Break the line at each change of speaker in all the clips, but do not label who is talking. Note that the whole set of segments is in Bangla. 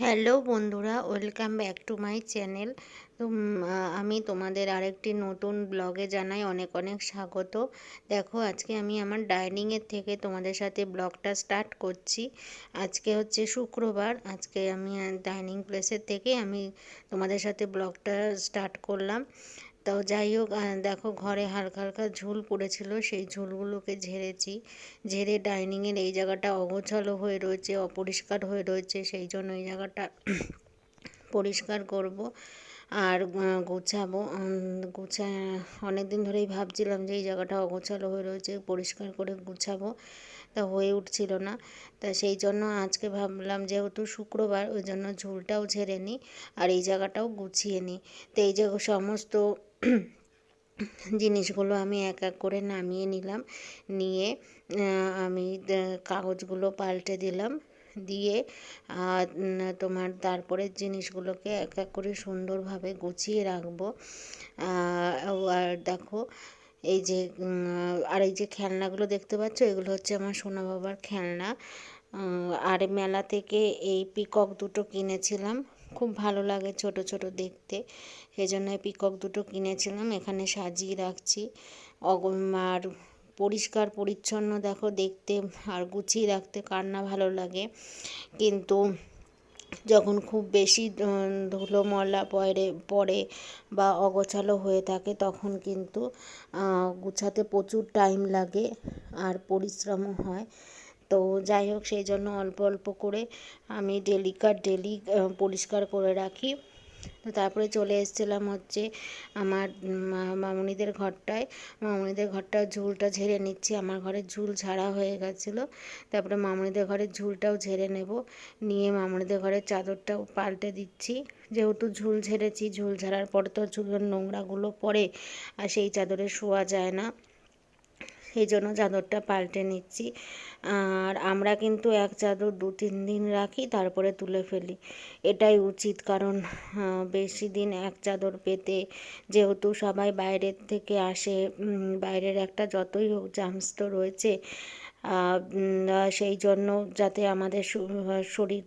হ্যালো বন্ধুরা, welcome back to my channel. তো আমি তোমাদের আরেকটি নতুন ব্লগে জানাই অনেক অনেক স্বাগত। দেখো, আজকে আমি আমার ডাইনিংয়ের থেকে তোমাদের সাথে ব্লগটা স্টার্ট করছি। আজকে হচ্ছে শুক্রবার। আজকে আমি ডাইনিং প্লেসের থেকে আমি তোমাদের সাথে ব্লগটা স্টার্ট করলাম। তো যাই হোক, দেখো ঘরে হালকা হালকা ঝুল পড়েছিল, সেই ঝুলগুলোকে ঝেড়েছি। ঝেড়ে ডাইনিংয়ের এই জায়গাটা অগোছালো হয়ে রয়েছে, অপরিষ্কার হয়ে রয়েছে, সেই জন্য এই জায়গাটা পরিষ্কার করব আর গোছাবো। অনেক দিন ধরেই ভাবছিলাম যে এই জায়গাটা অগোছালো হয়ে রয়েছে, পরিষ্কার করে গুছাবো, তা হয়ে উঠছিল না। তা সেই জন্য আজকে ভাবলাম যেহেতু শুক্রবার, ওই জন্য ঝুলটাও ঝেড়ে নিই আর এই জায়গাটাও গুছিয়ে নিই। তো এই যে সমস্ত জিনিসগুলো আমি এক এক করে নামিয়ে নিলাম। নিয়ে আমি কাগজগুলো পাল্টে দিলাম, দিয়ে তোমার তারপরে জিনিসগুলোকে এক এক করে সুন্দরভাবে গুছিয়ে রাখবো। আর দেখো, এই যে আর এই যে খেলনাগুলো দেখতে পাচ্ছ, এগুলো হচ্ছে আমার সোনা বাবার খেলনা। আর মেলা থেকে এই পিকক দুটো কিনেছিলাম, খুব ভালো লাগে ছোট ছোট দেখতে, সেই জন্য পিকক দুটো কিনেছিলাম, এখানে সাজিয়ে রাখছি। আর পরিষ্কার পরিচ্ছন্ন দেখো দেখতে আর গুছিয়ে রাখতে কার না ভালো লাগে, কিন্তু যখন খুব বেশি ধুলো ময়লা পড়ে বা অগোছালো হয়ে থাকে তখন কিন্তু গুছাতে প্রচুর টাইম লাগে আর পরিশ্রমও হয়। তো যাই হোক, সেই জন্য অল্প অল্প করে আমি ডেলি পরিষ্কার করে রাখি। তো তারপরে চলে এসেছিলাম হচ্ছে আমার মামুনিদের ঘরটায়। মামুনিদের ঘরটার ঝুলটা ঝেড়ে নিচ্ছি, আমার ঘরের ঝুল ঝাড়া হয়ে গেছিলো। তারপরে মামুনিদের ঘরের ঝুলটাও ঝেড়ে নেব, নিয়ে মামুনিদের ঘরের চাদরটাও পাল্টে দিচ্ছি। যেহেতু ঝুল ঝেড়েছি, ঝুল ঝাড়ার পরে তো ঝুলের নোংরাগুলো পড়ে আর সেই চাদরে শোয়া যায় না, সেই জন্য চাদরটা পাল্টে নিচ্ছি। আর আমরা কিন্তু এক চাদর 2-3 দিন রাখি, তারপরে তুলে ফেলি, এটাই উচিত। কারণ বেশি দিন এক চাদর পেতে, যেহেতু সবাই বাইরের থেকে আসে, বাইরের একটা যতই হোক জার্মস তো রয়েছে, সেই জন্য যাতে আমাদের শরীর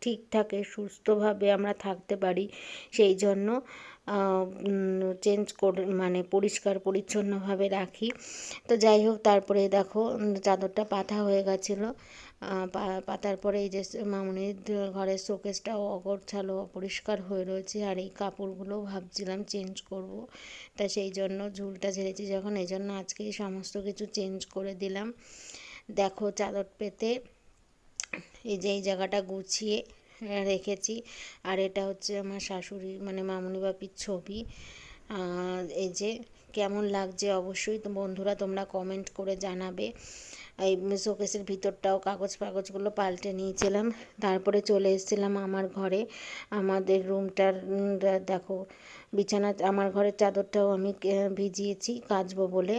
ঠিক থাকে, সুস্থভাবে আমরা থাকতে পারি, সেই জন্য চেঞ্জ করে মানে পরিষ্কার পরিচ্ছন্নভাবে রাখি। তো যাই হোক, তারপরে দেখো চাদরটা পাতা হয়ে গেছিলো। পাতার পরে এই যে মামুনির ঘরের শোকেসটাও অগোছালো অপরিষ্কার হয়ে রয়েছে, আর এই কাপড়গুলো ভাবছিলাম চেঞ্জ করব, তা সেই জন্য ঝুলটা ঝেড়েছি যখন, এই জন্য আজকেই সমস্ত কিছু চেঞ্জ করে দিলাম। দেখো চাদর পেতে এই যে এই জায়গাটা গুছিয়ে রেখেছি। আর এটা হচ্ছে আমার শাশুড়ি মানে মামুনি বাপির ছবি। এই যে কেমন লাগছে অবশ্যই তো বন্ধুরা তোমরা কমেন্ট করে জানাবে। এই শোকেসের ভিতরটাও কাগজগুলো পাল্টে নিয়েছিলাম। তারপরে চলে এসেছিলাম আমার ঘরে, আমাদের রুমটার দেখো বিছানা, আমার ঘরের চাদরটাও আমি ভিজিয়েছি কাচবো বলে।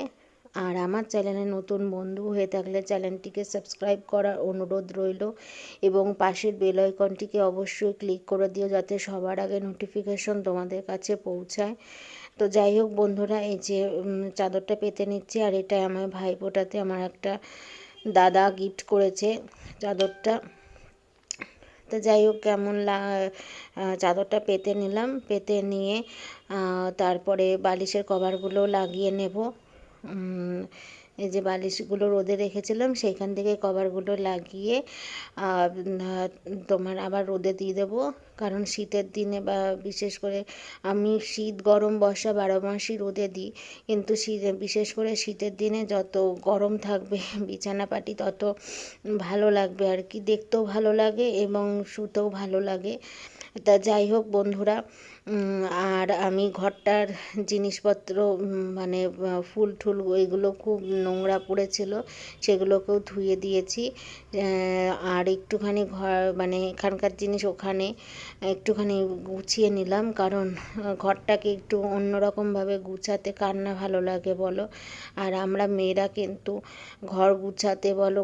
আর আমার চ্যানেলে নতুন বন্ধু হয়ে থাকলে চ্যানেলটিকে সাবস্ক্রাইব করার অনুরোধ রইল, এবং পাশের বেল আইকনটিকে অবশ্যই ক্লিক করে দিও যাতে সবার আগে নোটিফিকেশন তোমাদের কাছে পৌঁছায়। তো যাই হোক বন্ধুরা, এই যে চাদরটা পেতে নিচ্ছি, আর এটা আমার ভাইফোঁটাতে আমার একটা দাদা গিফট করেছে চাদরটা। তো যাই হোক, চাদরটা পেতে নিলাম, পেতে নিয়ে তারপরে বালিশের কভারগুলো লাগিয়ে নেব। এই যে বালিশগুলো রোদে রেখেছিলাম, সেইখান থেকে কভারগুলো লাগিয়ে তোমার আবার রোদে দিয়ে দেবো। কারণ শীতের দিনে বা বিশেষ করে আমি শীত গরম বর্ষা 12 মাসই রোদে দিই, কিন্তু বিশেষ করে শীতের দিনে যত গরম থাকবে বিছানাপাটি তত ভালো লাগবে আর কি, দেখতেও ভালো লাগে এবং শুতেও ভালো লাগে। তা যাই হোক বন্ধুরা, আর আমি ঘরটার জিনিসপত্র মানে ফুল টুল ওইগুলো খুব নোংরা পড়েছিল, সেগুলোকেও ধুয়ে দিয়েছি। আর একটুখানি ঘর মানে এখানকার জিনিস ওখানে একটুখানি গুছিয়ে নিলাম, কারণ ঘরটাকে একটু অন্যরকমভাবে গুছাতে কার না ভালো লাগে বলো। আর আমরা মেয়েরা কিন্তু ঘর গুছাতে বলো,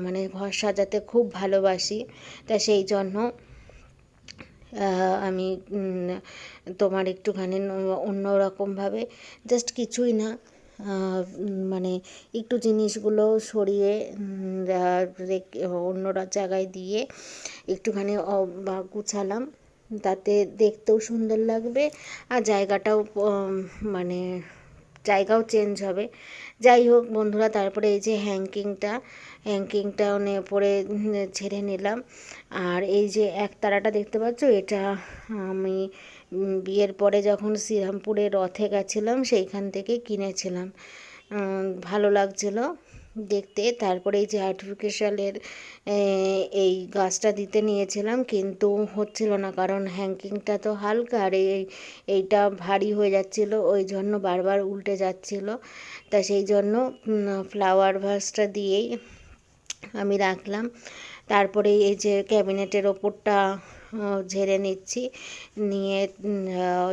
মানে ঘর সাজাতে খুব ভালোবাসি। তা সেই জন্য আমি তোমার একটুখানি অন্যরকমভাবে, জাস্ট কিছুই না, মানে একটু জিনিসগুলো সরিয়ে অন্য জায়গায় দিয়ে একটুখানি গুছালাম, তাতে দেখতেও সুন্দর লাগবে আর জায়গাটাও মানে জায়গাও চেঞ্জ হবে। যাই হোক বন্ধুরা, তারপরে এই যে হ্যাঙ্কিংটা পরে ছেড়ে নিলাম। আর এই যে একতারাটা দেখতে পাচ্ছ, এটা আমি বিয়ের পরে যখন শ্রীরামপুরে রথে গেছিলাম সেইখান থেকে কিনেছিলাম, ভালো লাগছিল দেখতে। তারপরে এই যে আর্টিফিশিয়ালের এই গাছটা দিতে নিয়েছিলাম, কিন্তু হচ্ছিল না, কারণ হ্যাঙ্কিংটা তো হালকা আর এইটা ভারী হয়ে যাচ্ছিলো, ওই জন্য বারবার উল্টে যাচ্ছিলো। তা সেই জন্য ফ্লাওয়ার ভাসটা দিয়েই আমি রাখলাম। তারপরে এই যে ক্যাবিনেটের ওপরটা ঝেড়ে নিচ্ছি, নিয়ে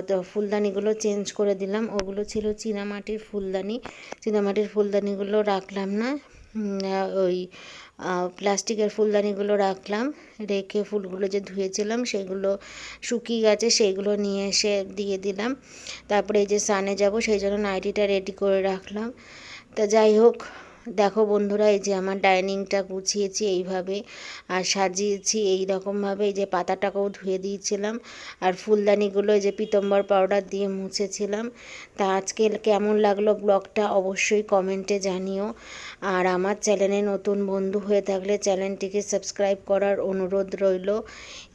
তো ফুলদানিগুলো চেঞ্জ করে দিলাম। ওগুলো ছিল চীনামাটির ফুলদানি, চীনামাটির ফুলদানিগুলো রাখলাম না, ওই প্লাস্টিকের ফুলদানিগুলো রাখলাম। রেখে ফুলগুলো যে ধুয়েছিলাম সেগুলো শুকিয়ে গেছে, সেইগুলো নিয়ে এসে দিয়ে দিলাম। তারপরে এই যে স্নানে যাব সেই জন্য নাইটিটা রেডি করে রাখলাম। তা যাই হোক, দেখো বন্ধুরা, এই যে আমার ডাইনিংটা গুছিয়েছি এইভাবে আর সাজিয়েছি এই রকমভাবে। এই যে পাতাটাকেও ধুয়ে দিয়েছিলাম আর ফুলদানিগুলো এই যে পিতম্বর পাউডার দিয়ে মুছেছিলাম। তা আজকে কেমন লাগলো ব্লগটা অবশ্যই কমেন্টে জানিও। আর আমার চ্যানেলে নতুন বন্ধু হয়ে থাকলে চ্যানেলটিকে সাবস্ক্রাইব করার অনুরোধ রইল।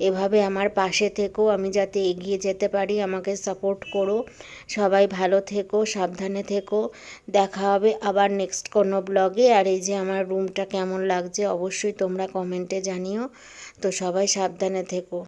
এভাবে আমার পাশে থেকো, আমি যাতে এগিয়ে যেতে পারি, আমাকে সাপোর্ট করো। সবাই ভালো থেকো, সাবধানে থেকো। দেখা হবে আবার নেক্সট কোনো ব্লগে। আর এই যে আমার রুমটা কেমন লাগছে অবশ্যই তোমরা কমেন্টে জানিও। তো সবাই সাবধানে থেকো।